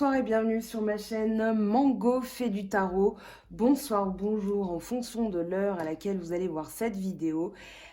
Bonsoir et bienvenue sur ma chaîne Mango fait du tarot. Bonsoir ou bonjour en fonction de l'heure à laquelle vous allez voir cette vidéo.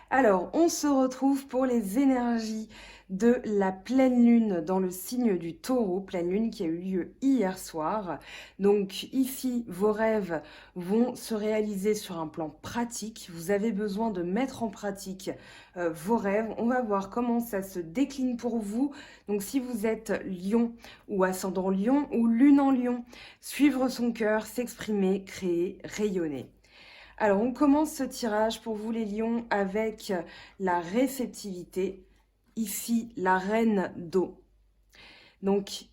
Alors, on se retrouve pour les énergies de la pleine lune dans le signe du Taureau, pleine lune qui a eu lieu hier soir. Donc ici, vos rêves vont se réaliser sur un plan pratique. Vous avez besoin de mettre en pratique vos rêves. On va voir comment ça se décline pour vous. Donc si vous êtes Lion ou ascendant Lion ou lune en Lion, suivre son cœur, s'exprimer, créer, rayonner. Alors, on commence ce tirage pour vous les lions avec la réceptivité. Ici, la reine d'eau. Donc,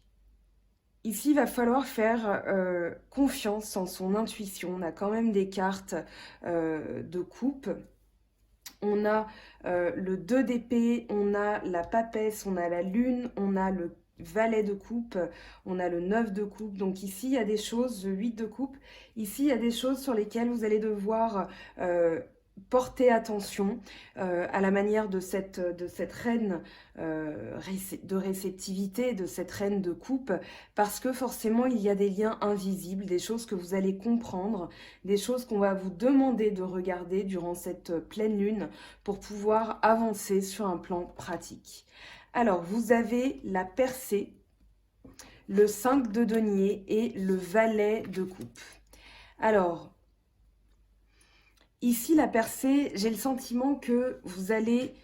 ici, il va falloir faire confiance en son intuition. On a quand même des cartes de coupe. On a le 2 d'épée, on a la papesse, on a la lune, on a le valet de coupe, on a le 9 de coupe. Donc ici, il y a des choses, le 8 de coupe. Ici, il y a des choses sur lesquelles vous allez devoir porter attention à la manière de cette reine de réceptivité, de cette reine de coupe, parce que forcément, il y a des liens invisibles, des choses que vous allez comprendre, des choses qu'on va vous demander de regarder durant cette pleine lune pour pouvoir avancer sur un plan pratique. Alors, vous avez la percée, le 5 de denier et le valet de coupe. Alors, ici, la percée, j'ai le sentiment que vous allez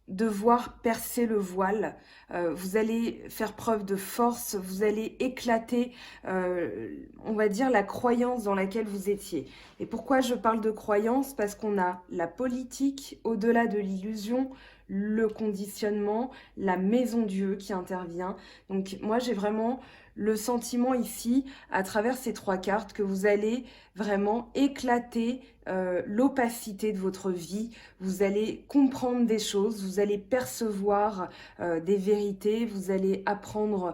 devoir percer le voile, vous allez faire preuve de force, vous allez éclater, on va dire, la croyance dans laquelle vous étiez. Et pourquoi je parle de croyance? Parce qu'on a la politique, au-delà de l'illusion, le conditionnement, la maison Dieu qui intervient. Donc moi, j'ai vraiment le sentiment ici, à travers ces trois cartes, que vous allez vraiment éclater l'opacité de votre vie. Vous allez comprendre des choses, vous allez percevoir des vérités, vous allez apprendre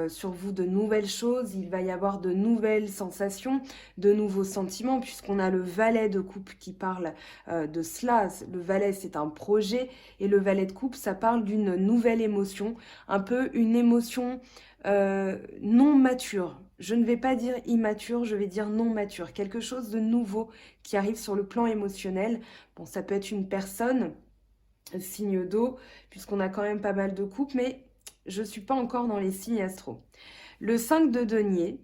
sur vous de nouvelles choses, il va y avoir de nouvelles sensations, de nouveaux sentiments, puisqu'on a le valet de coupe qui parle de cela. Le valet, c'est un projet, et le valet de coupe, ça parle d'une nouvelle émotion, un peu une émotion non mature. Je ne vais pas dire immature, je vais dire non mature. Quelque chose de nouveau qui arrive sur le plan émotionnel. Bon, ça peut être une personne, signe d'eau, puisqu'on a quand même pas mal de coupes, mais je ne suis pas encore dans les signes astro. Le 5 de denier,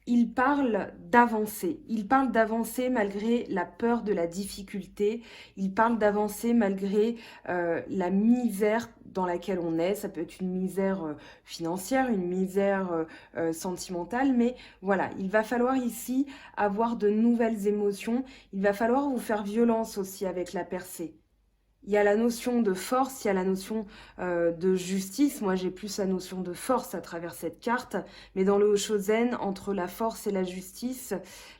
il parle d'avancer. Il parle d'avancer malgré la peur de la difficulté. Il parle d'avancer malgré la misère dans laquelle on est. Ça peut être une misère financière, une misère sentimentale. Mais voilà, il va falloir ici avoir de nouvelles émotions. Il va falloir vous faire violence aussi avec la percée. Il y a la notion de force, il y a la notion de justice. Moi, j'ai plus la notion de force à travers cette carte. Mais dans le Hoshozen, entre la force et la justice,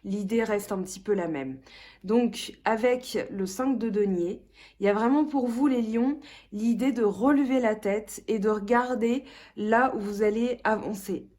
l'idée reste un petit peu la même. Donc, avec le 5 de denier, il y a vraiment pour vous, les lions, l'idée de relever la tête et de regarder là où vous allez avancer.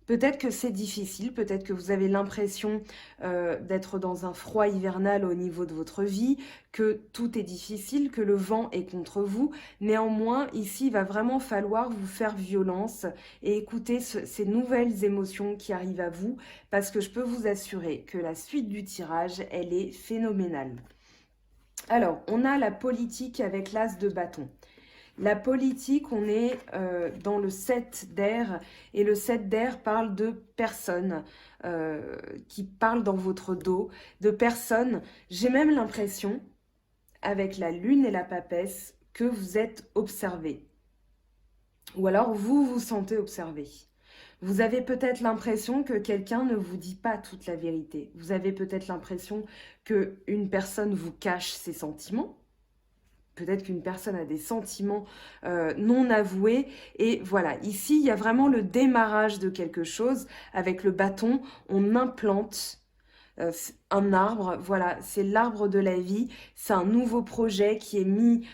Peut-être que c'est difficile, peut-être que vous avez l'impression d'être dans un froid hivernal au niveau de votre vie, que tout est difficile, que le vent est contre vous. Néanmoins, ici, il va vraiment falloir vous faire violence et écouter ces nouvelles émotions qui arrivent à vous, parce que je peux vous assurer que la suite du tirage, elle est phénoménale. Alors, on a la politique avec l'as de bâton. La politique, on est dans le 7 d'air, et le 7 d'air parle de personnes qui parlent dans votre dos, de personnes. J'ai même l'impression, avec la lune et la papesse, que vous êtes observé. Ou alors vous vous sentez observé. Vous avez peut-être l'impression que quelqu'un ne vous dit pas toute la vérité. Vous avez peut-être l'impression qu'une personne vous cache ses sentiments. Peut-être qu'une personne a des sentiments non avoués. Et voilà, ici, il y a vraiment le démarrage de quelque chose. Avec le bâton, on implante un arbre. Voilà, c'est l'arbre de la vie. C'est un nouveau projet qui est mis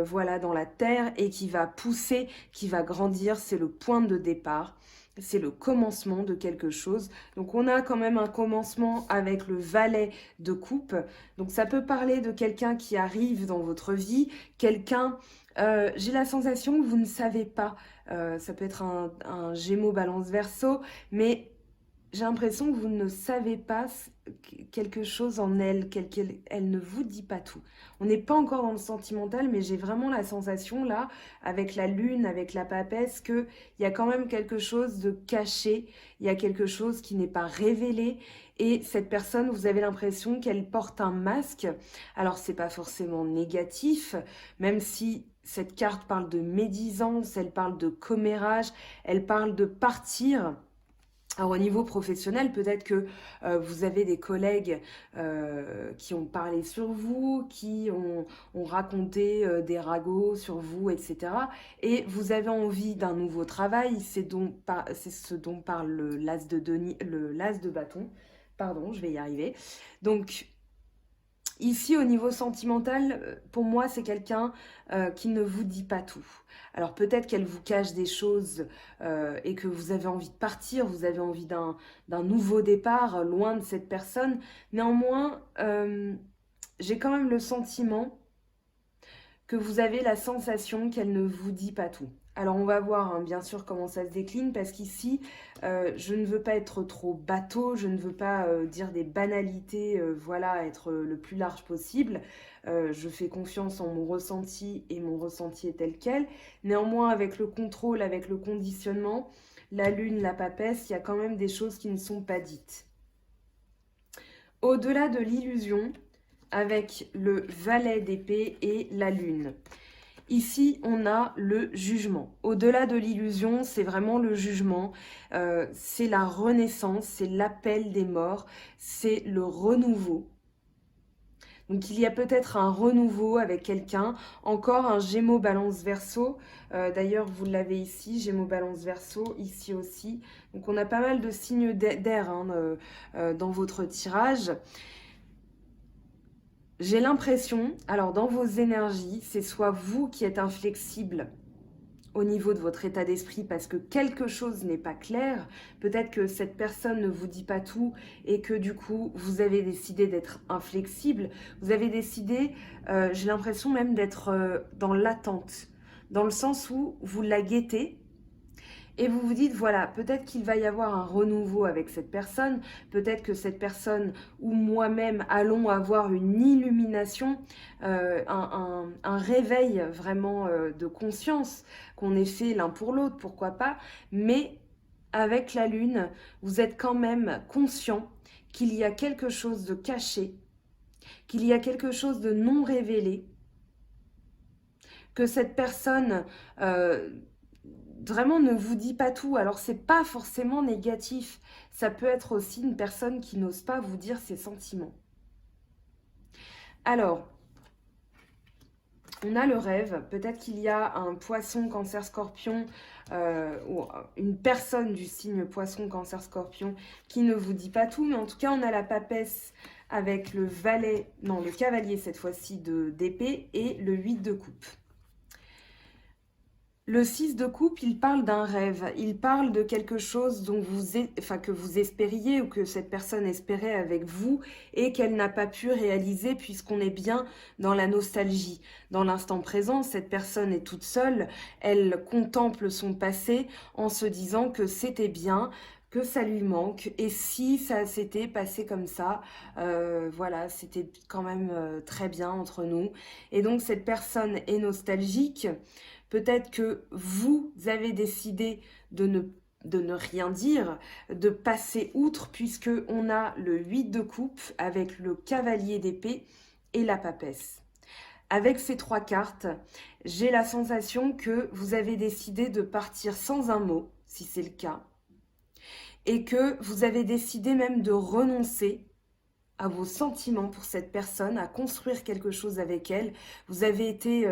voilà, dans la terre et qui va pousser, qui va grandir. C'est le point de départ. c'est le commencement de quelque chose. Donc on a quand même un commencement avec le valet de coupe. Donc ça peut parler de quelqu'un qui arrive dans votre vie, quelqu'un, j'ai la sensation que vous ne savez pas, ça peut être un Gémeaux Balance Verseau, mais j'ai l'impression que vous ne savez pas quelque chose en elle, elle ne vous dit pas tout. On n'est pas encore dans le sentimental, mais j'ai vraiment la sensation là, avec la lune, avec la papesse, qu'il y a quand même quelque chose de caché, il y a quelque chose qui n'est pas révélé, et cette personne, vous avez l'impression qu'elle porte un masque. Alors c'est pas forcément négatif, même si cette carte parle de médisance, elle parle de commérage, elle parle de partir. Alors au niveau professionnel, peut-être que vous avez des collègues qui ont parlé sur vous, ont raconté des ragots sur vous, etc. Et vous avez envie d'un nouveau travail, c'est ce dont parle le l'as de bâton. Pardon, je vais y arriver. Donc ici, au niveau sentimental, pour moi, c'est quelqu'un qui ne vous dit pas tout. Alors peut-être qu'elle vous cache des choses et que vous avez envie de partir, vous avez envie d'un nouveau départ loin de cette personne. Néanmoins, j'ai quand même le sentiment que vous avez la sensation qu'elle ne vous dit pas tout. Alors on va voir hein, bien sûr comment ça se décline parce qu'ici je ne veux pas être trop bateau, je ne veux pas dire des banalités, voilà, être le plus large possible. Je fais confiance en mon ressenti et mon ressenti est tel quel. Néanmoins avec le contrôle, avec le conditionnement, la lune, la papesse, il y a quand même des choses qui ne sont pas dites. Au-delà de l'illusion, avec le valet d'épée et la lune. Ici, on a le jugement. Au-delà de l'illusion, c'est vraiment le jugement. C'est la renaissance, c'est l'appel des morts, c'est le renouveau. Donc il y a peut-être un renouveau avec quelqu'un, encore un Gémeaux Balance Verseau. D'ailleurs, vous l'avez ici, Gémeaux Balance Verseau, ici aussi. Donc on a pas mal de signes d'air hein, dans votre tirage. J'ai l'impression, alors dans vos énergies, c'est soit vous qui êtes inflexible au niveau de votre état d'esprit parce que quelque chose n'est pas clair, peut-être que cette personne ne vous dit pas tout et que du coup vous avez décidé d'être inflexible, vous avez décidé, j'ai l'impression même d'être dans l'attente, dans le sens où vous la guettez. Et vous vous dites, voilà, peut-être qu'il va y avoir un renouveau avec cette personne, peut-être que cette personne ou moi-même allons avoir une illumination, un réveil vraiment de conscience, qu'on ait fait l'un pour l'autre, pourquoi pas, mais avec la lune, vous êtes quand même conscient qu'il y a quelque chose de caché, qu'il y a quelque chose de non révélé, que cette personne vraiment ne vous dit pas tout. Alors c'est pas forcément négatif, ça peut être aussi une personne qui n'ose pas vous dire ses sentiments. Alors, on a le rêve, peut-être qu'il y a un poisson, cancer, scorpion, ou une personne du signe poisson, cancer, scorpion qui ne vous dit pas tout, mais en tout cas on a la papesse avec le valet, non le cavalier cette fois-ci d'épée et le 8 de coupe. Le 6 de coupe, il parle d'un rêve, il parle de quelque chose dont que vous espériez ou que cette personne espérait avec vous et qu'elle n'a pas pu réaliser puisqu'on est bien dans la nostalgie. Dans l'instant présent, cette personne est toute seule, elle contemple son passé en se disant que c'était bien, que ça lui manque et si ça s'était passé comme ça, voilà, c'était quand même très bien entre nous. Et donc cette personne est nostalgique. Peut-être que vous avez décidé de ne rien dire, de passer outre, puisque on a le 8 de coupe avec le cavalier d'épée et la papesse. Avec ces trois cartes, j'ai la sensation que vous avez décidé de partir sans un mot, si c'est le cas, et que vous avez décidé même de renoncer à vos sentiments pour cette personne, à construire quelque chose avec elle. Vous avez été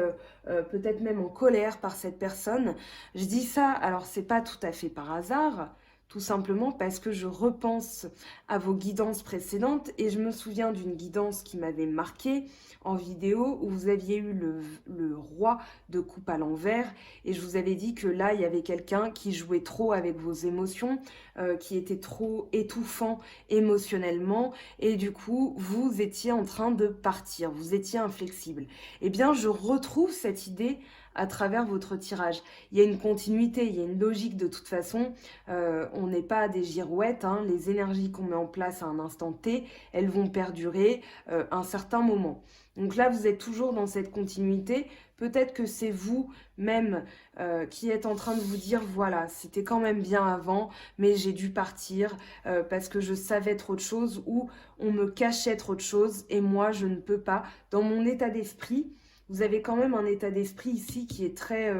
peut-être même en colère par cette personne. Je dis ça, alors c'est pas tout à fait par hasard, tout simplement parce que je repense à vos guidances précédentes et je me souviens d'une guidance qui m'avait marquée en vidéo où vous aviez eu le roi de coupe à l'envers et je vous avais dit que là, il y avait quelqu'un qui jouait trop avec vos émotions, qui était trop étouffant émotionnellement et du coup, vous étiez en train de partir, vous étiez inflexible. Eh bien, je retrouve cette idée à travers votre tirage. Il y a une continuité, il y a une logique de toute façon. On n'est pas des girouettes, hein. Les énergies qu'on met en place à un instant T, elles vont perdurer un certain moment. Donc là, vous êtes toujours dans cette continuité. Peut-être que c'est vous-même qui êtes en train de vous dire, voilà, c'était quand même bien avant, mais j'ai dû partir parce que je savais trop de choses ou on me cachait trop de choses et moi, je ne peux pas. Dans mon état d'esprit, vous avez quand même un état d'esprit ici qui est très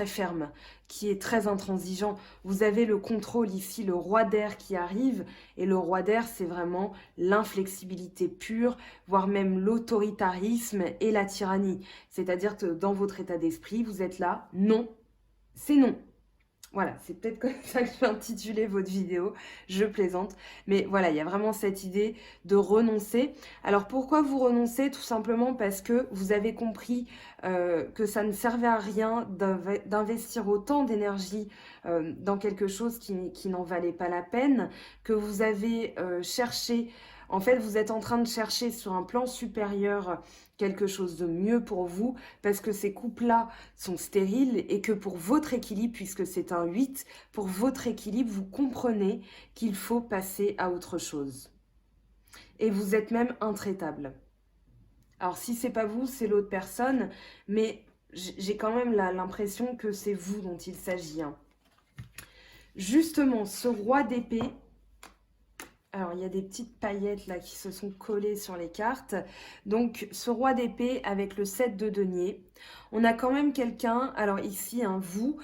ferme, qui est très intransigeant. Vous avez le contrôle ici, le roi d'air qui arrive, et le roi d'air, c'est vraiment l'inflexibilité pure, voire même l'autoritarisme et la tyrannie. C'est-à-dire que dans votre état d'esprit, vous êtes là, non, c'est non. Voilà, c'est peut-être comme ça que je vais intituler votre vidéo, je plaisante. Mais voilà, il y a vraiment cette idée de renoncer. Alors pourquoi vous renoncez? Tout simplement parce que vous avez compris que ça ne servait à rien d'investir autant d'énergie dans quelque chose qui n'en valait pas la peine, que vous avez cherché, en fait vous êtes en train de chercher sur un plan supérieur quelque chose de mieux pour vous, parce que ces couples-là sont stériles et que pour votre équilibre, puisque c'est un 8, pour votre équilibre, vous comprenez qu'il faut passer à autre chose. Et vous êtes même intraitable. Alors si c'est pas vous, c'est l'autre personne, mais j'ai quand même l'impression que c'est vous dont il s'agit. Hein. Justement, ce roi d'épée, alors, il y a des petites paillettes là qui se sont collées sur les cartes. Donc, ce roi d'épée avec le 7 de denier. On a quand même quelqu'un, alors ici, vous,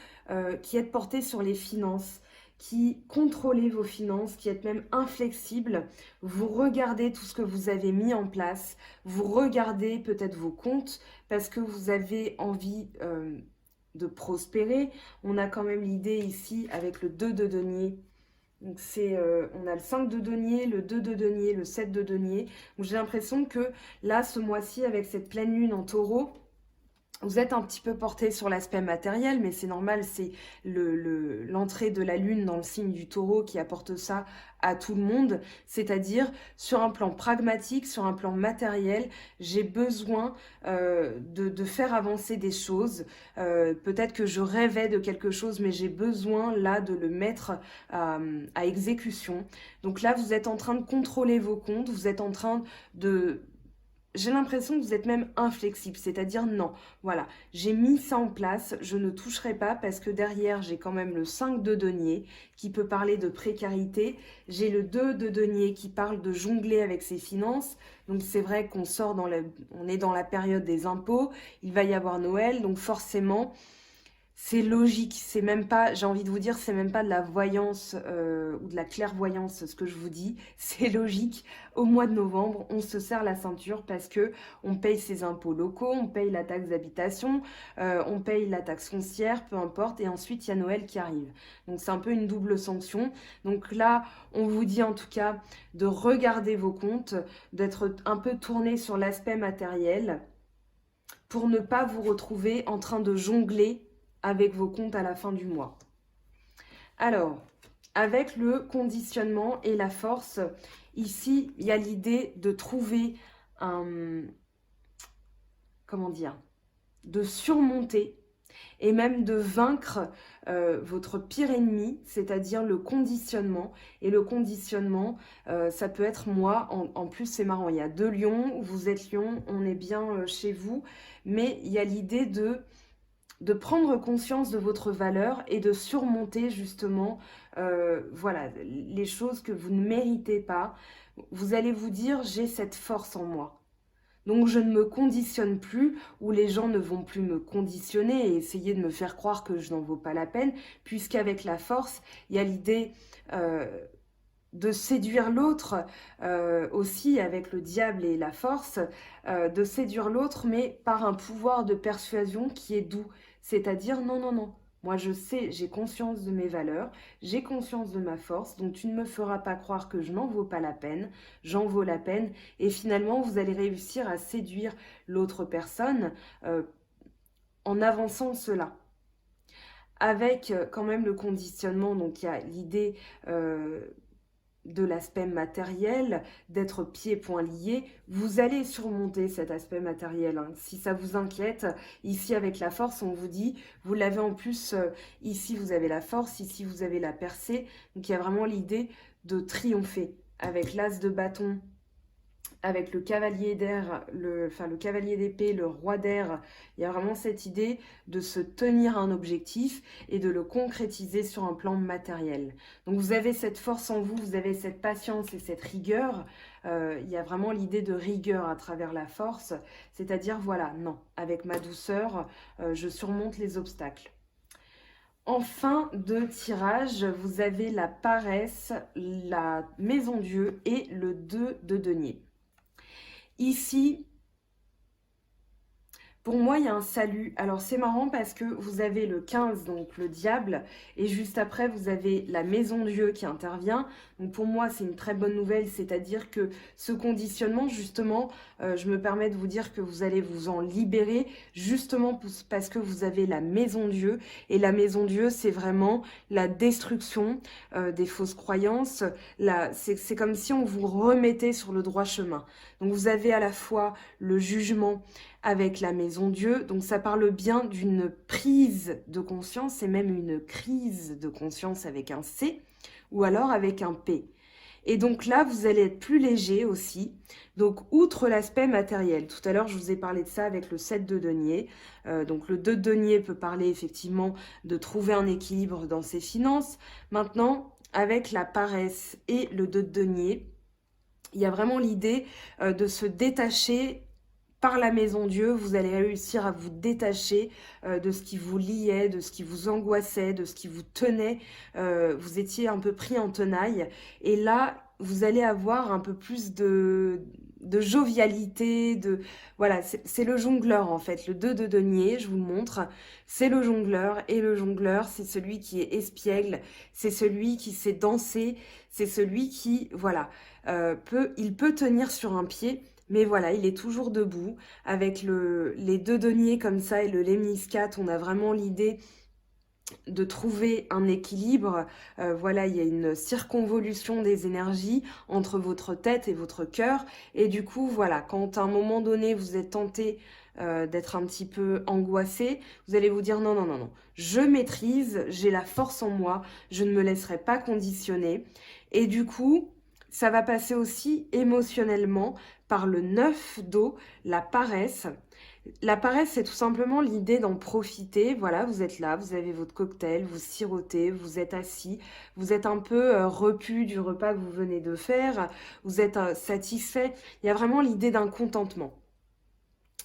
qui êtes porté sur les finances, qui contrôlez vos finances, qui êtes même inflexible. Vous regardez tout ce que vous avez mis en place. Vous regardez peut-être vos comptes parce que vous avez envie de prospérer. On a quand même l'idée ici avec le 2 de denier. Donc on a le 5 de denier, le 2 de denier, le 7 de denier. Donc j'ai l'impression que là, ce mois-ci, avec cette pleine lune en taureau, vous êtes un petit peu porté sur l'aspect matériel, mais c'est normal, c'est l'entrée de la lune dans le signe du taureau qui apporte ça à tout le monde. C'est-à-dire, sur un plan pragmatique, sur un plan matériel, j'ai besoin de faire avancer des choses. Peut-être que je rêvais de quelque chose, mais j'ai besoin là de le mettre à exécution. Donc là, vous êtes en train de contrôler vos comptes, vous êtes en train de... J'ai l'impression que vous êtes même inflexible, c'est-à-dire non, voilà, j'ai mis ça en place, je ne toucherai pas parce que derrière j'ai quand même le 5 de denier qui peut parler de précarité, j'ai le 2 de denier qui parle de jongler avec ses finances, donc c'est vrai qu'on on est dans la période des impôts, il va y avoir Noël, donc forcément... C'est logique, c'est même pas, j'ai envie de vous dire, c'est même pas de la voyance ou de la clairvoyance ce que je vous dis, c'est logique. Au mois de novembre, on se serre la ceinture parce que on paye ses impôts locaux, on paye la taxe d'habitation, on paye la taxe foncière, peu importe, et ensuite il y a Noël qui arrive. Donc c'est un peu une double sanction. Donc là, on vous dit en tout cas de regarder vos comptes, d'être un peu tourné sur l'aspect matériel pour ne pas vous retrouver en train de jongler avec vos comptes à la fin du mois. Alors, avec le conditionnement et la force, ici, il y a l'idée de trouver un... Comment dire? De surmonter et même de vaincre votre pire ennemi, c'est-à-dire le conditionnement. Et le conditionnement, ça peut être moi. En plus, c'est marrant, il y a 2 lions, vous êtes lion, on est bien chez vous. Mais il y a l'idée de prendre conscience de votre valeur et de surmonter justement voilà, les choses que vous ne méritez pas. Vous allez vous dire, j'ai cette force en moi. Donc je ne me conditionne plus, ou les gens ne vont plus me conditionner et essayer de me faire croire que je n'en vaux pas la peine, puisqu'avec la force, il y a l'idée de séduire l'autre aussi avec le diable et la force, de séduire l'autre, mais par un pouvoir de persuasion qui est doux. C'est-à-dire, non, non, non, Moi, je sais, j'ai conscience de mes valeurs, j'ai conscience de ma force, donc tu ne me feras pas croire que je n'en vaux pas la peine, j'en vaux la peine, et finalement, vous allez réussir à séduire l'autre personne euh, en avançant cela. Avec quand même le conditionnement, donc il y a l'idée de l'aspect matériel, d'être pieds et poings liés, vous allez surmonter cet aspect matériel. Hein. Si ça vous inquiète, ici avec la force, on vous dit, vous l'avez en plus, ici vous avez la force, ici vous avez la percée. Donc il y a vraiment l'idée de triompher. Avec l'as de bâton, avec le cavalier d'air, le cavalier d'épée, le roi d'air, il y a vraiment cette idée de se tenir à un objectif et de le concrétiser sur un plan matériel. Donc vous avez cette force en vous, vous avez cette patience et cette rigueur. Il y a vraiment l'idée de rigueur à travers la force, c'est-à-dire voilà, non, avec ma douceur, je surmonte les obstacles. En fin de tirage, vous avez la paresse, la maison Dieu et le 2 de denier. Ici, pour moi, il y a un salut. Alors, c'est marrant parce que vous avez le 15, donc le diable, et juste après, vous avez la maison Dieu qui intervient. Donc, pour moi, c'est une très bonne nouvelle, c'est-à-dire que ce conditionnement, justement, je me permets de vous dire que vous allez vous en libérer, justement parce que vous avez la maison Dieu. Et la maison Dieu, c'est vraiment la destruction des fausses croyances. C'est comme si on vous remettait sur le droit chemin. Donc, vous avez à la fois le jugement, avec la maison Dieu. Donc ça parle bien d'une prise de conscience et même une crise de conscience avec un C ou alors avec un P. Et donc là, vous allez être plus léger aussi. Donc, outre l'aspect matériel, tout à l'heure, je vous ai parlé de ça avec le 7 de denier. Donc, le 2 de denier peut parler effectivement de trouver un équilibre dans ses finances. Maintenant, avec la paresse et le 2 de denier, il y a vraiment l'idée de se détacher par la maison Dieu, vous allez réussir à vous détacher de ce qui vous liait, de ce qui vous angoissait, de ce qui vous tenait. Vous étiez un peu pris en tenaille. Et là, vous allez avoir un peu plus de jovialité. Voilà, c'est le jongleur en fait. Le 2 de denier, je vous le montre. C'est le jongleur. Et le jongleur, c'est celui qui est espiègle. C'est celui qui sait danser. C'est celui qui, voilà, il peut tenir sur un pied. Mais voilà, il est toujours debout. Avec les 2 deniers comme ça et le lemniscate, on a vraiment l'idée de trouver un équilibre. Voilà, il y a une circonvolution des énergies entre votre tête et votre cœur. Et du coup, voilà, quand à un moment donné, vous êtes tenté d'être un petit peu angoissé, vous allez vous dire non, non, non, non. Je maîtrise, j'ai la force en moi, je ne me laisserai pas conditionner. Et du coup, ça va passer aussi émotionnellement par le 9 d'eau, la paresse. La paresse, c'est tout simplement l'idée d'en profiter. Voilà, vous êtes là, vous avez votre cocktail, vous sirotez, vous êtes assis, vous êtes un peu repu du repas que vous venez de faire, vous êtes satisfait. Il y a vraiment l'idée d'un contentement.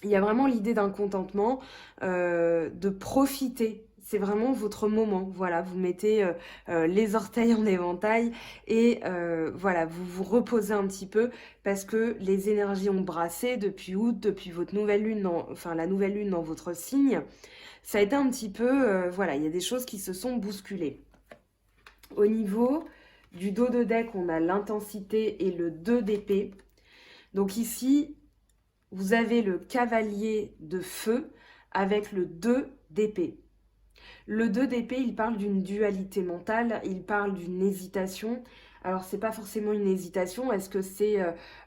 Il y a vraiment l'idée d'un contentement, de profiter. C'est vraiment votre moment. Voilà, vous mettez les orteils en éventail et voilà, vous vous reposez un petit peu parce que les énergies ont brassé depuis août, depuis votre nouvelle lune, enfin la nouvelle lune dans votre signe. Ça a été un petit peu, voilà, il y a des choses qui se sont bousculées. Au niveau du dos de deck, on a l'intensité et le 2 d'épée. Donc ici, vous avez le cavalier de feu avec le 2 d'épée. Le 2 d'épée, il parle d'une dualité mentale, il parle d'une hésitation. Alors, c'est pas forcément une hésitation. Est-ce que c'est,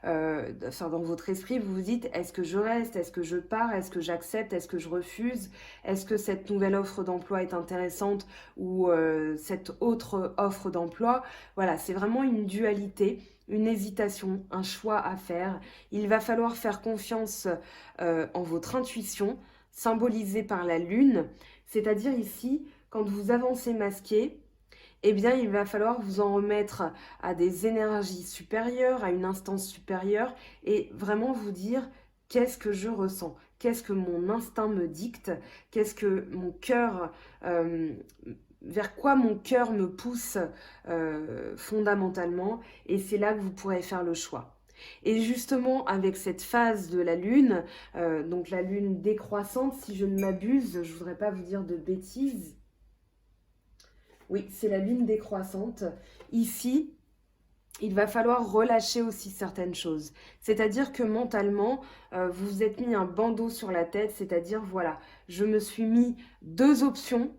enfin, dans votre esprit, vous vous dites, est-ce que je reste, est-ce que je pars, est-ce que j'accepte, est-ce que je refuse, est-ce que cette nouvelle offre d'emploi est intéressante ou cette autre offre d'emploi? Voilà, c'est vraiment une dualité, une hésitation, un choix à faire. Il va falloir faire confiance en votre intuition, symbolisée par la lune. C'est-à-dire ici, quand vous avancez masqué, eh bien, il va falloir vous en remettre à des énergies supérieures, à une instance supérieure, et vraiment vous dire qu'est-ce que je ressens, qu'est-ce que mon instinct me dicte, qu'est-ce que mon cœur, vers quoi mon cœur me pousse fondamentalement, et c'est là que vous pourrez faire le choix. Et justement, avec cette phase de la lune, donc la lune décroissante, si je ne m'abuse, je voudrais pas vous dire de bêtises, Oui, c'est la lune décroissante. Ici, il va falloir relâcher aussi certaines choses. C'est-à-dire que mentalement, vous vous êtes mis un bandeau sur la tête, c'est-à-dire, voilà, je me suis mis 2 options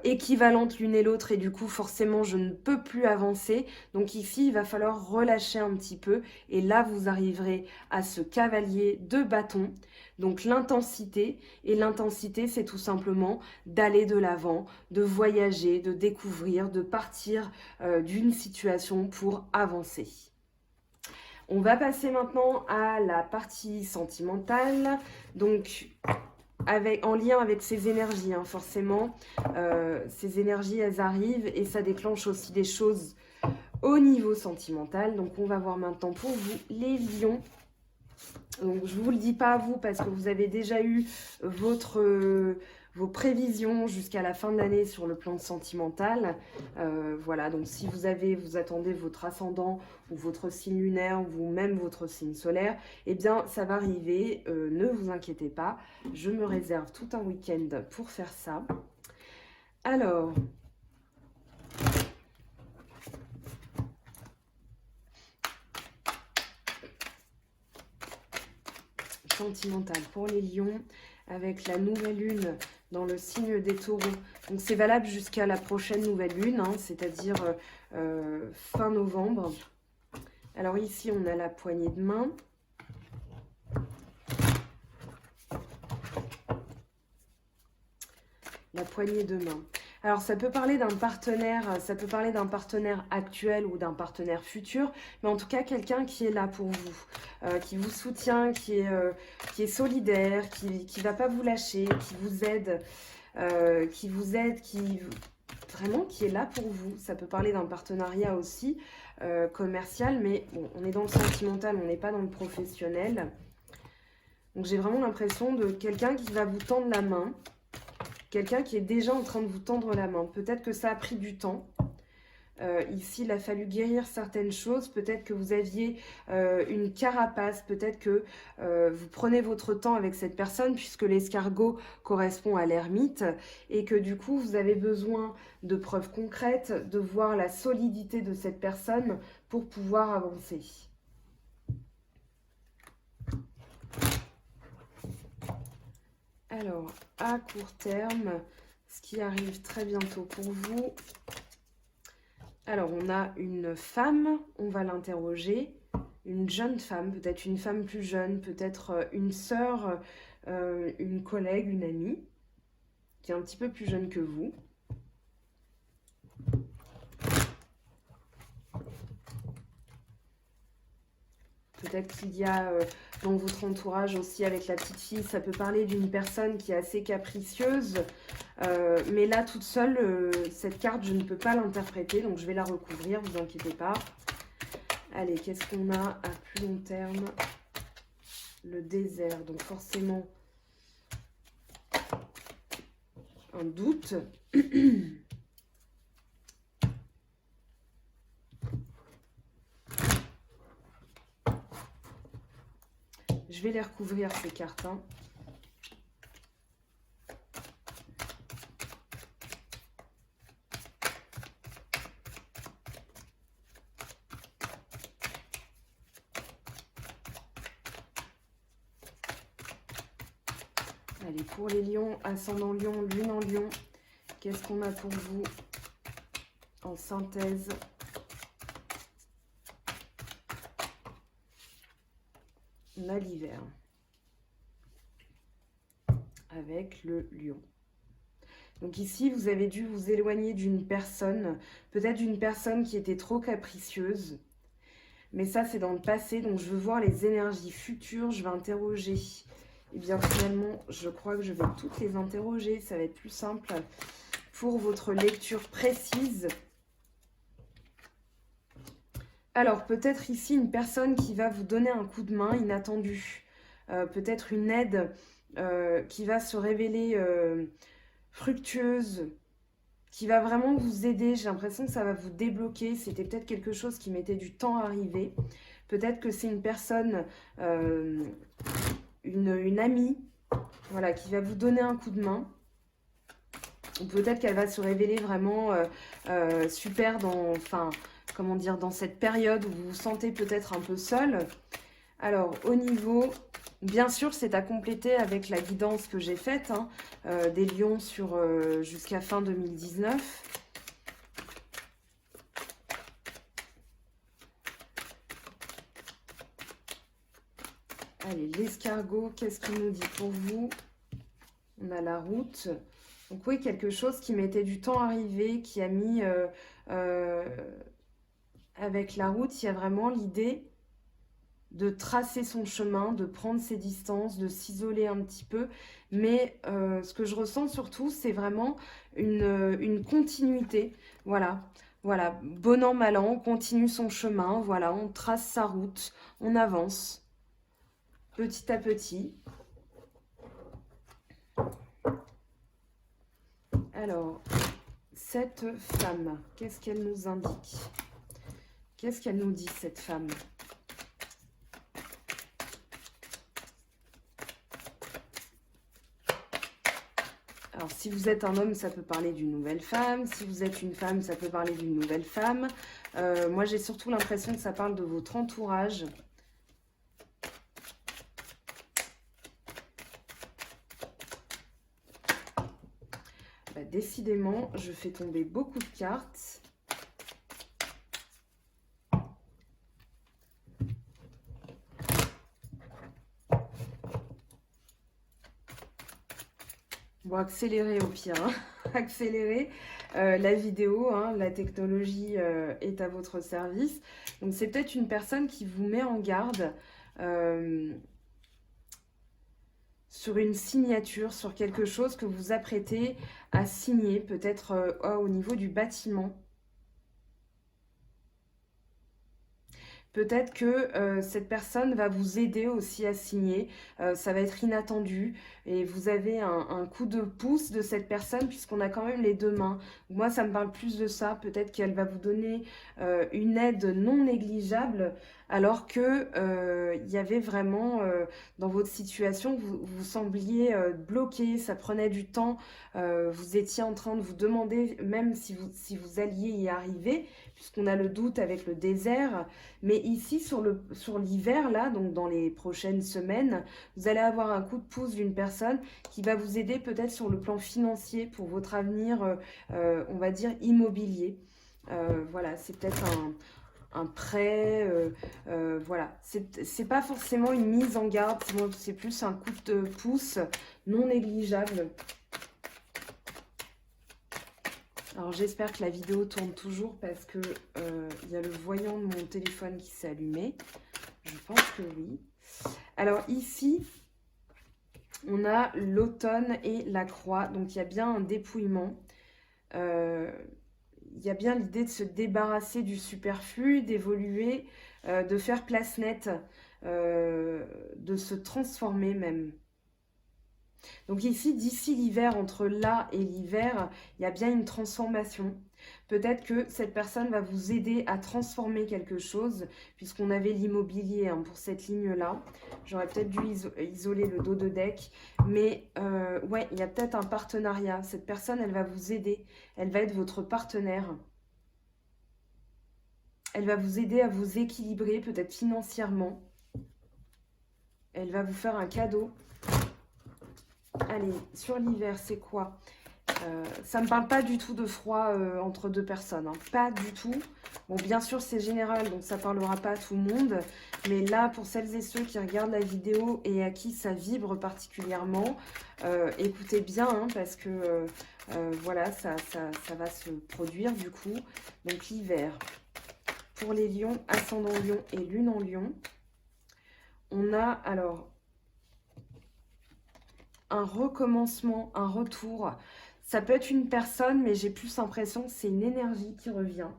équivalentes l'une et l'autre et du coup forcément je ne peux plus avancer. Donc ici il va falloir relâcher un petit peu et là vous arriverez à ce cavalier de bâton. Donc l'intensité, et l'intensité c'est tout simplement d'aller de l'avant, de voyager, de découvrir, de partir d'une situation pour avancer. On va passer maintenant à la partie sentimentale. Donc en lien avec ces énergies, hein, forcément. Ces énergies, elles arrivent et ça déclenche aussi des choses au niveau sentimental. Donc, on va voir maintenant pour vous, les lions. Donc, je ne vous le dis pas à vous parce que vous avez déjà eu vos prévisions jusqu'à la fin de l'année sur le plan sentimental. Voilà, donc si vous attendez votre ascendant ou votre signe lunaire ou même votre signe solaire, eh bien ça va arriver, ne vous inquiétez pas. Je me réserve tout un week-end pour faire ça. Alors, sentimental pour les lions avec la nouvelle lune dans le signe des taureaux. Donc c'est valable jusqu'à la prochaine nouvelle lune, hein, c'est-à-dire fin novembre. Alors ici on a la poignée de main. La poignée de main. Alors ça peut parler d'un partenaire, actuel ou d'un partenaire futur, mais en tout cas quelqu'un qui est là pour vous, qui vous soutient, qui est solidaire, qui ne va pas vous lâcher, qui vous aide, vraiment qui est là pour vous. Ça peut parler d'un partenariat aussi commercial, mais bon, on est dans le sentimental, on n'est pas dans le professionnel. Donc j'ai vraiment l'impression de quelqu'un qui va vous tendre la main. Quelqu'un qui est déjà en train de vous tendre la main. Peut-être que ça a pris du temps. Ici, il a fallu guérir certaines choses. Peut-être que vous aviez une carapace. Peut-être que vous prenez votre temps avec cette personne puisque l'escargot correspond à l'ermite. Et que du coup, vous avez besoin de preuves concrètes, de voir la solidité de cette personne pour pouvoir avancer. Alors, à court terme, ce qui arrive très bientôt pour vous. Alors, on a une femme, on va l'interroger. Une jeune femme, peut-être une femme plus jeune, peut-être une sœur, une collègue, une amie, qui est un petit peu plus jeune que vous. Peut-être qu'il y a dans votre entourage aussi avec la petite fille, ça peut parler d'une personne qui est assez capricieuse. Mais là, toute seule, cette carte, je ne peux pas l'interpréter. Donc, je vais la recouvrir, vous inquiétez pas. Allez, qu'est-ce qu'on a à plus long terme? Le désert. Donc, forcément, un doute. Je vais les recouvrir, ces cartes. Hein. Allez, pour les lions, ascendant lion, lune en lion, qu'est-ce qu'on a pour vous en synthèse? On a l'hiver avec le lion. Donc ici, vous avez dû vous éloigner d'une personne, peut-être d'une personne qui était trop capricieuse. Mais ça, c'est dans le passé, donc je veux voir les énergies futures, je vais interroger. Et bien finalement, je crois que je vais toutes les interroger, ça va être plus simple pour votre lecture précise. Alors, peut-être ici une personne qui va vous donner un coup de main inattendu. Peut-être une aide qui va se révéler fructueuse, qui va vraiment vous aider. J'ai l'impression que ça va vous débloquer. C'était peut-être quelque chose qui mettait du temps à arriver. Peut-être que c'est une personne, une amie, voilà, qui va vous donner un coup de main. Ou peut-être qu'elle va se révéler vraiment super dans, enfin, comment dire, dans cette période où vous vous sentez peut-être un peu seul. Alors, au niveau, bien sûr, c'est à compléter avec la guidance que j'ai faite, hein, des lions sur jusqu'à fin 2019. Allez, l'escargot, qu'est-ce qu'il nous dit pour vous? On a la route. Donc oui, quelque chose qui mettait du temps à arriver, qui a mis... avec la route, il y a vraiment l'idée de tracer son chemin, de prendre ses distances, de s'isoler un petit peu. Mais ce que je ressens surtout, c'est vraiment une continuité. Voilà, voilà, bon an, mal an, on continue son chemin, voilà, on trace sa route, on avance petit à petit. Alors, cette femme, qu'est-ce qu'elle nous indique? Qu'est-ce qu'elle nous dit, cette femme? Alors, si vous êtes un homme, ça peut parler d'une nouvelle femme. Si vous êtes une femme, ça peut parler d'une nouvelle femme. Moi, j'ai surtout l'impression que ça parle de votre entourage. Bah, décidément, je fais tomber beaucoup de cartes. Bon, accélérez au pire, hein. Accélérez la vidéo, hein, la technologie est à votre service. Donc, c'est peut-être une personne qui vous met en garde sur une signature, sur quelque chose que vous apprêtez à signer, peut-être au niveau du bâtiment. Peut-être que cette personne va vous aider aussi à signer. Ça va être inattendu. Et vous avez un coup de pouce de cette personne puisqu'on a quand même les deux mains. Moi, ça me parle plus de ça. Peut-être qu'elle va vous donner une aide non négligeable alors que il y avait vraiment dans votre situation, vous sembliez bloqué, ça prenait du temps. Vous étiez en train de vous demander même si vous alliez y arriver puisqu'on a le doute avec le désert. Mais ici, sur l'hiver, là, donc dans les prochaines semaines, vous allez avoir un coup de pouce d'une personne qui va vous aider peut-être sur le plan financier pour votre avenir, on va dire, immobilier. Voilà, c'est peut-être un prêt, voilà. C'est pas forcément une mise en garde, c'est plus un coup de pouce non négligeable. Alors j'espère que la vidéo tourne toujours parce que il y a le voyant de mon téléphone qui s'est allumé. Je pense que oui. Alors ici, on a l'automne et la croix. Donc il y a bien un dépouillement. Il y a bien l'idée de se débarrasser du superflu, d'évoluer, de faire place nette, de se transformer même. Donc ici, d'ici l'hiver, entre là et l'hiver, il y a bien une transformation. Peut-être que cette personne va vous aider à transformer quelque chose, puisqu'on avait l'immobilier hein, pour cette ligne-là. J'aurais peut-être dû isoler le dos de deck. Mais ouais, il y a peut-être un partenariat. Cette personne, elle va vous aider. Elle va être votre partenaire. Elle va vous aider à vous équilibrer, peut-être financièrement. Elle va vous faire un cadeau. Allez, sur l'hiver, c'est quoi? Ça ne me parle pas du tout de froid entre deux personnes, hein. Pas du tout. Bon, bien sûr, c'est général, donc ça ne parlera pas à tout le monde. Mais là, pour celles et ceux qui regardent la vidéo et à qui ça vibre particulièrement, écoutez bien, hein, parce que voilà, ça va se produire du coup. Donc l'hiver, pour les lions, ascendant lion et lune en lion, on a alors un recommencement, un retour. Ça peut être une personne, mais j'ai plus l'impression que c'est une énergie qui revient.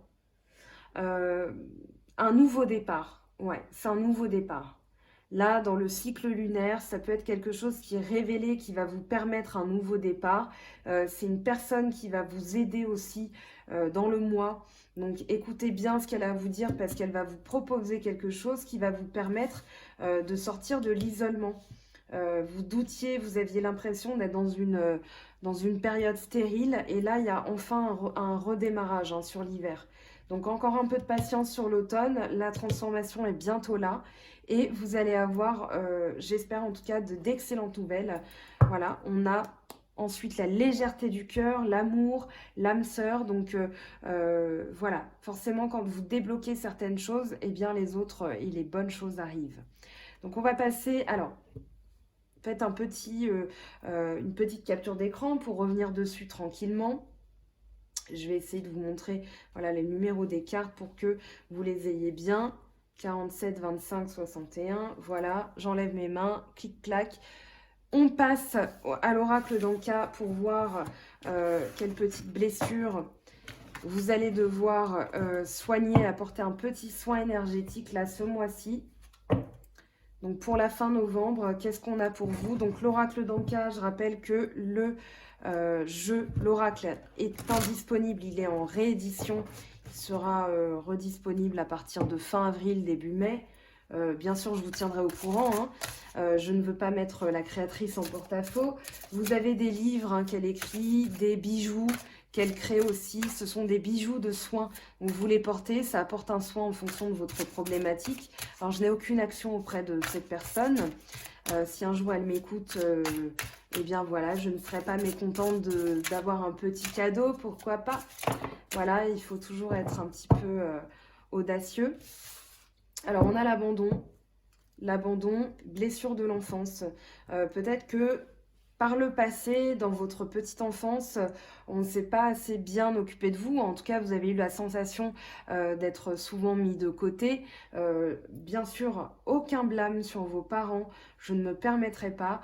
Un nouveau départ. Ouais, c'est un nouveau départ. Là, dans le cycle lunaire, ça peut être quelque chose qui est révélé, qui va vous permettre un nouveau départ. C'est une personne qui va vous aider aussi dans le mois. Donc, écoutez bien ce qu'elle a à vous dire parce qu'elle va vous proposer quelque chose qui va vous permettre de sortir de l'isolement. vous doutiez, vous aviez l'impression d'être dans une période stérile. Et là, il y a enfin un redémarrage hein, sur l'hiver. Donc encore un peu de patience sur l'automne. La transformation est bientôt là. Et vous allez avoir, j'espère en tout cas, d'excellentes nouvelles. Voilà, on a ensuite la légèreté du cœur, l'amour, l'âme sœur. Donc voilà, forcément quand vous débloquez certaines choses, eh bien les autres et les bonnes choses arrivent. Donc on va passer, alors faites une petite capture d'écran pour revenir dessus tranquillement. Je vais essayer de vous montrer voilà, les numéros des cartes pour que vous les ayez bien. 47, 25, 61. Voilà, j'enlève mes mains, clic-clac. On passe à l'oracle d'Anka pour voir quelle petite blessure vous allez devoir soigner, apporter un petit soin énergétique là ce mois-ci. Donc pour la fin novembre, qu'est-ce qu'on a pour vous? Donc l'oracle d'Anka, je rappelle que l'oracle est indisponible, il est en réédition. Il sera redisponible à partir de fin avril, début mai. Bien sûr, je vous tiendrai au courant. Hein. Je ne veux pas mettre la créatrice en porte-à-faux. Vous avez des livres hein, qu'elle écrit, des bijoux qu'elle crée aussi. Ce sont des bijoux de soins. Donc vous les portez, ça apporte un soin en fonction de votre problématique. Alors je n'ai aucune action auprès de cette personne. Si un jour elle m'écoute, eh bien voilà, je ne serais pas mécontente d'avoir un petit cadeau, pourquoi pas. Voilà, il faut toujours être un petit peu audacieux. Alors, on a l'abandon, blessure de l'enfance. Peut-être que par le passé, dans votre petite enfance, on ne s'est pas assez bien occupé de vous. En tout cas, vous avez eu la sensation d'être souvent mis de côté. Bien sûr, aucun blâme sur vos parents. Je ne me permettrai pas.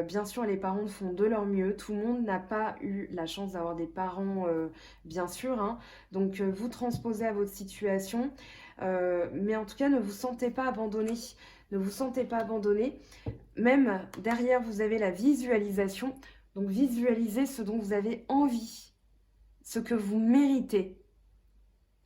Bien sûr, les parents font de leur mieux. Tout le monde n'a pas eu la chance d'avoir des parents, bien sûr. Hein. Donc, vous transposez à votre situation. Mais en tout cas, ne vous sentez pas abandonné. Ne vous sentez pas abandonné. Même derrière, vous avez la visualisation. Donc, visualisez ce dont vous avez envie, ce que vous méritez.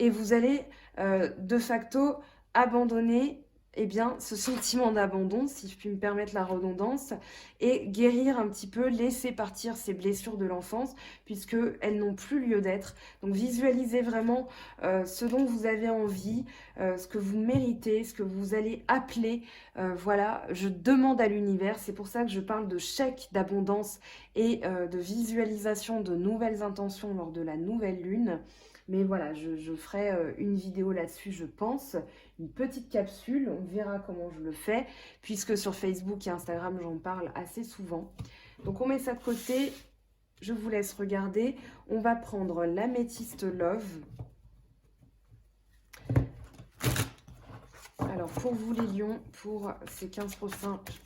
Et vous allez de facto abandonner eh bien, ce sentiment d'abandon, si je puis me permettre la redondance, et guérir un petit peu, laisser partir ces blessures de l'enfance, puisqu'elles n'ont plus lieu d'être. Donc visualisez vraiment ce dont vous avez envie, ce que vous méritez, ce que vous allez appeler. Voilà, je demande à l'univers, c'est pour ça que je parle de chèque d'abondance et de visualisation de nouvelles intentions lors de la nouvelle lune. Mais voilà, je ferai une vidéo là-dessus, je pense, une petite capsule, on verra comment je le fais, puisque sur Facebook et Instagram, j'en parle assez souvent. Donc on met ça de côté, je vous laisse regarder. On va prendre l'améthyste Love. Alors pour vous les lions, pour ces 15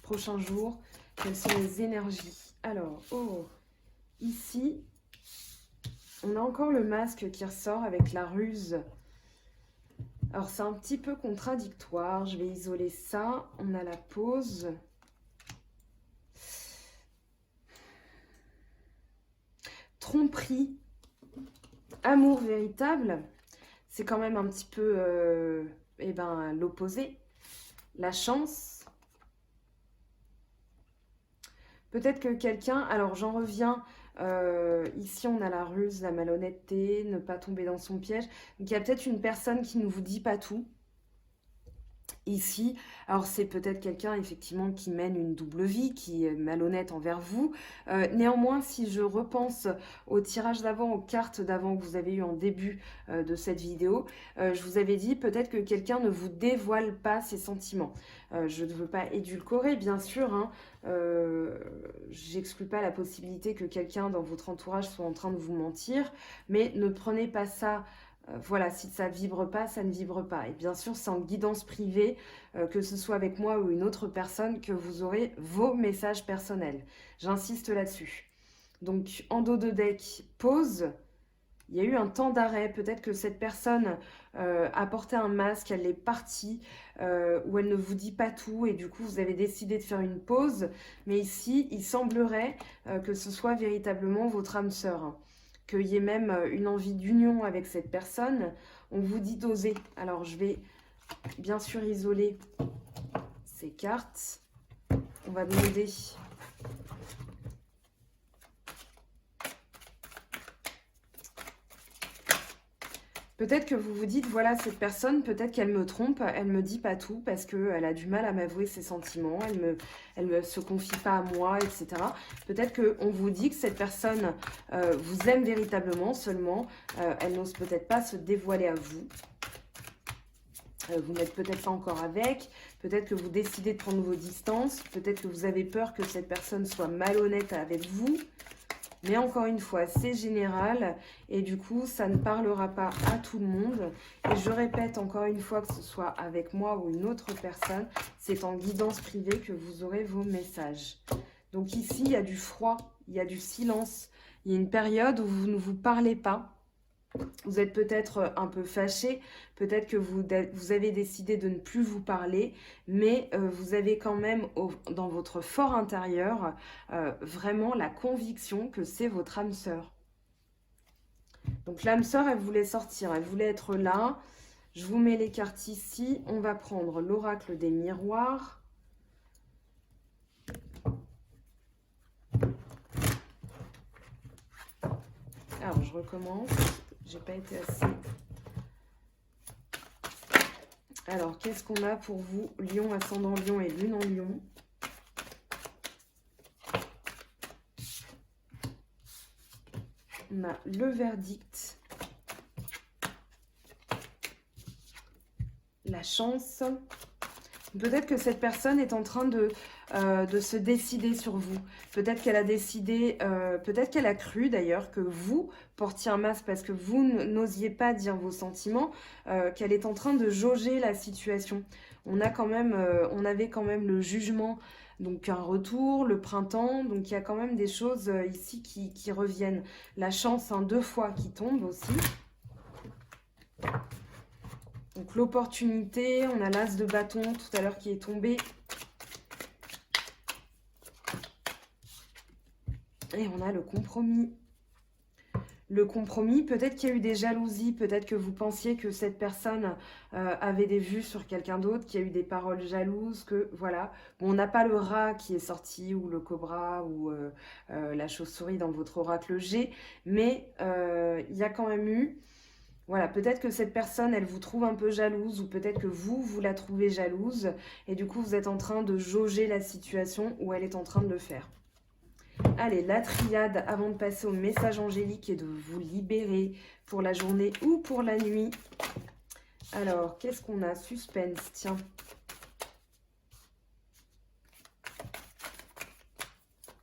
prochains jours, quelles sont les énergies? Alors, ici... on a encore le masque qui ressort avec la ruse. Alors, c'est un petit peu contradictoire. Je vais isoler ça. On a la pause. Tromperie. Amour véritable. C'est quand même un petit peu l'opposé. La chance. Peut-être que quelqu'un... Alors, j'en reviens... ici, on a la ruse, la malhonnêteté, ne pas tomber dans son piège. Donc, il y a peut-être une personne qui ne vous dit pas tout. Ici, alors c'est peut-être quelqu'un effectivement qui mène une double vie, qui est malhonnête envers vous. Néanmoins, si je repense au tirage d'avant, aux cartes d'avant que vous avez eu en début de cette vidéo, je vous avais dit peut-être que quelqu'un ne vous dévoile pas ses sentiments. Je ne veux pas édulcorer, bien sûr, hein, j'exclus pas la possibilité que quelqu'un dans votre entourage soit en train de vous mentir, mais ne prenez pas ça... voilà, si ça ne vibre pas, ça ne vibre pas. Et bien sûr, c'est en guidance privée, que ce soit avec moi ou une autre personne, que vous aurez vos messages personnels. J'insiste là-dessus. Donc, en dos de deck, pause. Il y a eu un temps d'arrêt. Peut-être que cette personne a porté un masque, elle est partie, ou elle ne vous dit pas tout, et du coup, vous avez décidé de faire une pause. Mais ici, il semblerait que ce soit véritablement votre âme sœur. Qu'il y ait même une envie d'union avec cette personne, on vous dit d'oser. Alors, je vais bien sûr isoler ces cartes. On va demander. Peut-être que vous vous dites, voilà, cette personne, peut-être qu'elle me trompe, elle me dit pas tout parce qu'elle a du mal à m'avouer ses sentiments, elle me se confie pas à moi, etc. Peut-être qu'on vous dit que cette personne vous aime véritablement, seulement elle n'ose peut-être pas se dévoiler à vous. Vous n'êtes peut-être pas encore avec, peut-être que vous décidez de prendre vos distances, peut-être que vous avez peur que cette personne soit malhonnête avec vous. Mais encore une fois, c'est général et du coup, ça ne parlera pas à tout le monde. Et je répète encore une fois, que ce soit avec moi ou une autre personne, c'est en guidance privée que vous aurez vos messages. Donc ici, il y a du froid, il y a du silence. Il y a une période où vous ne vous parlez pas. Vous êtes peut-être un peu fâché, peut-être que vous avez décidé de ne plus vous parler, mais vous avez quand même dans votre fort intérieur vraiment la conviction que c'est votre âme sœur. Donc l'âme sœur, elle voulait sortir, elle voulait être là. Je vous mets les cartes ici. On va prendre l'oracle des miroirs. Alors je recommence. J'ai pas été assez. Alors, qu'est-ce qu'on a pour vous, Lion, ascendant Lion et Lune en Lion? On a le verdict, la chance. Peut-être que cette personne est en train de se décider sur vous. Peut-être qu'elle a décidé, peut-être qu'elle a cru d'ailleurs que vous portiez un masque parce que vous n'osiez pas dire vos sentiments, qu'elle est en train de jauger la situation. On avait quand même le jugement, donc un retour, le printemps, donc il y a quand même des choses ici qui reviennent. La chance, hein, 2 fois qui tombe aussi. Donc l'opportunité, on a l'as de bâton tout à l'heure qui est tombé. Et on a le compromis. Le compromis, peut-être qu'il y a eu des jalousies, peut-être que vous pensiez que cette personne avait des vues sur quelqu'un d'autre, qu'il y a eu des paroles jalouses, que voilà. Bon, on n'a pas le rat qui est sorti, ou le cobra, ou la chauve-souris dans votre oracle G, mais il y a quand même eu... Voilà, peut-être que cette personne, elle vous trouve un peu jalouse ou peut-être que vous la trouvez jalouse et du coup, vous êtes en train de jauger la situation ou elle est en train de le faire. Allez, la triade avant de passer au message angélique et de vous libérer pour la journée ou pour la nuit. Alors, qu'est-ce qu'on a? Suspense, tiens.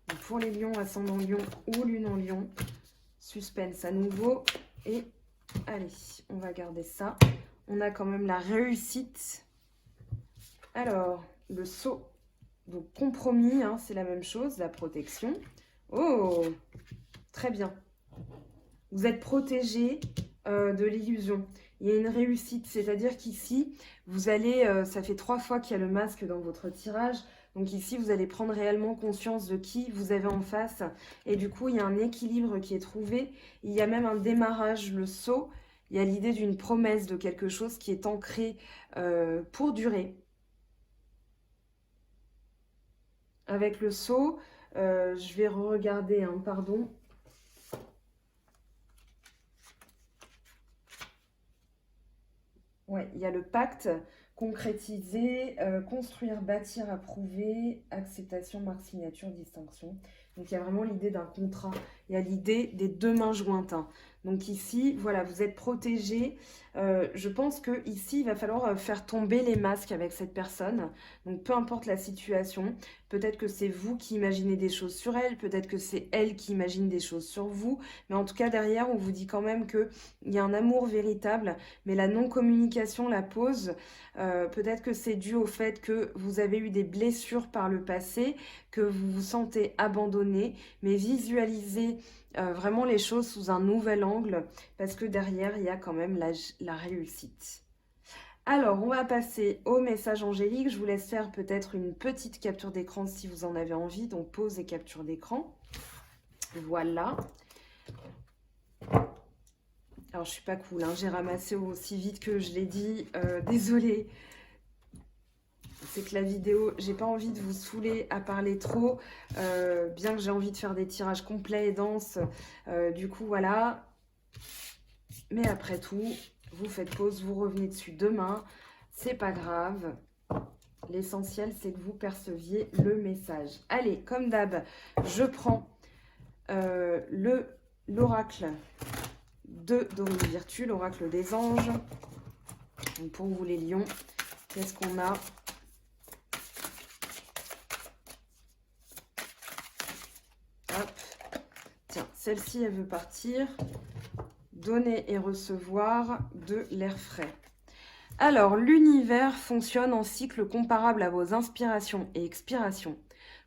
Donc, pour les lions, ascendant lion ou lune en lion, suspense à nouveau et... Allez, on va garder ça. On a quand même la réussite. Alors, le saut. Donc, compromis, hein, c'est la même chose, la protection. Oh, très bien. Vous êtes protégé de l'illusion. Il y a une réussite, c'est-à-dire qu'ici, vous allez... ça fait 3 fois qu'il y a le masque dans votre tirage. Donc ici, vous allez prendre réellement conscience de qui vous avez en face. Et du coup, il y a un équilibre qui est trouvé. Il y a même un démarrage, le saut. Il y a l'idée d'une promesse de quelque chose qui est ancré pour durer. Avec le saut, je vais re-regarder, hein, pardon. Ouais, il y a le pacte, concrétiser, construire, bâtir, approuver, acceptation, marque, signature, distinction. Donc, il y a vraiment l'idée d'un contrat. Il y a l'idée des 2 mains jointes, hein. Donc ici, voilà, vous êtes protégé. Je pense que ici, il va falloir faire tomber les masques avec cette personne. Donc, peu importe la situation, peut-être que c'est vous qui imaginez des choses sur elle, peut-être que c'est elle qui imagine des choses sur vous. Mais en tout cas, derrière, on vous dit quand même qu'il y a un amour véritable, mais la non-communication, la pause, peut-être que c'est dû au fait que vous avez eu des blessures par le passé, que vous vous sentez abandonné, mais visualisez vraiment les choses sous un nouvel angle, parce que derrière, il y a quand même la réussite. Alors, on va passer au message angélique. Je vous laisse faire peut-être une petite capture d'écran si vous en avez envie. Donc, pause et capture d'écran. Voilà. Alors, je suis pas cool, hein. J'ai ramassé aussi vite que je l'ai dit. Désolée. c'est que la vidéo, j'ai pas envie de vous saouler à parler trop, bien que j'ai envie de faire des tirages complets et denses. Du coup, voilà. Mais après tout, vous faites pause, vous revenez dessus demain. C'est pas grave. L'essentiel, c'est que vous perceviez le message. Allez, comme d'hab, je prends l'oracle de Dorine Virtue, l'oracle des anges. Donc pour vous les lions, qu'est-ce qu'on a? Hop. Tiens, celle-ci, elle veut partir. Donner et recevoir de l'air frais. Alors, l'univers fonctionne en cycle comparable à vos inspirations et expirations.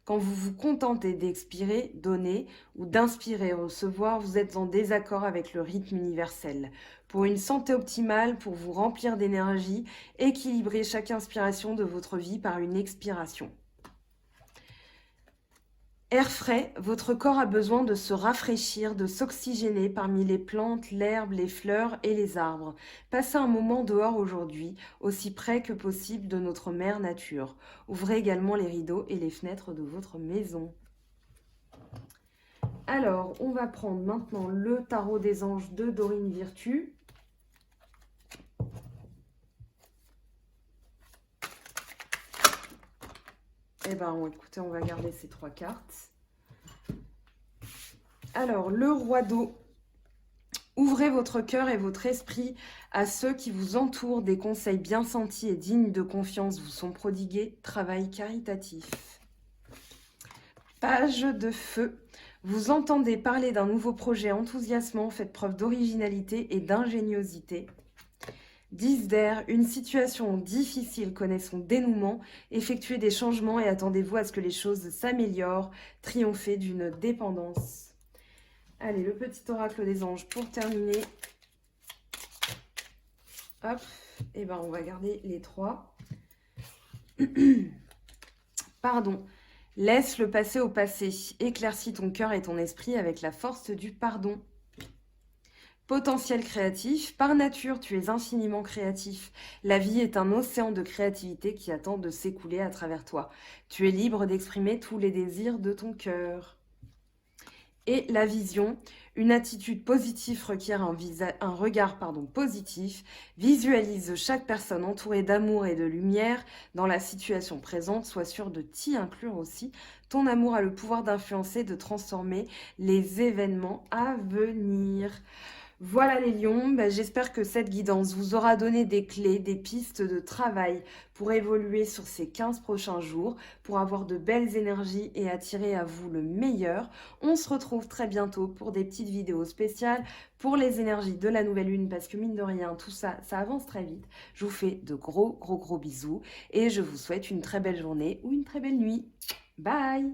Quand vous vous contentez d'expirer, donner, ou d'inspirer, recevoir, vous êtes en désaccord avec le rythme universel. Pour une santé optimale, pour vous remplir d'énergie, équilibrez chaque inspiration de votre vie par une expiration. Air frais, votre corps a besoin de se rafraîchir, de s'oxygéner parmi les plantes, l'herbe, les fleurs et les arbres. Passez un moment dehors aujourd'hui, aussi près que possible de notre mère nature. Ouvrez également les rideaux et les fenêtres de votre maison. Alors, on va prendre maintenant le tarot des anges de Dorine Virtue. Eh bien, écoutez, on va garder ces 3 cartes. Alors, le roi d'eau. Ouvrez votre cœur et votre esprit à ceux qui vous entourent. Des conseils bien sentis et dignes de confiance vous sont prodigués. Travail caritatif. Page de feu. Vous entendez parler d'un nouveau projet enthousiasmant. Faites preuve d'originalité et d'ingéniosité. 10 d'air, une situation difficile connaît son dénouement, effectuez des changements et attendez-vous à ce que les choses s'améliorent, triomphez d'une dépendance. Allez, le petit oracle des anges pour terminer. Hop, et ben on va garder les 3. Pardon, laisse le passé au passé, éclaircis ton cœur et ton esprit avec la force du pardon. Potentiel créatif, par nature, tu es infiniment créatif. La vie est un océan de créativité qui attend de s'écouler à travers toi. Tu es libre d'exprimer tous les désirs de ton cœur. Et la vision, une attitude positive requiert un regard positif. Visualise chaque personne entourée d'amour et de lumière dans la situation présente. Sois sûr de t'y inclure aussi. Ton amour a le pouvoir d'influencer, de transformer les événements à venir. Voilà les lions, j'espère que cette guidance vous aura donné des clés, des pistes de travail pour évoluer sur ces 15 prochains jours, pour avoir de belles énergies et attirer à vous le meilleur. On se retrouve très bientôt pour des petites vidéos spéciales pour les énergies de la nouvelle lune, parce que mine de rien, tout ça, ça avance très vite. Je vous fais de gros bisous et je vous souhaite une très belle journée ou une très belle nuit. Bye!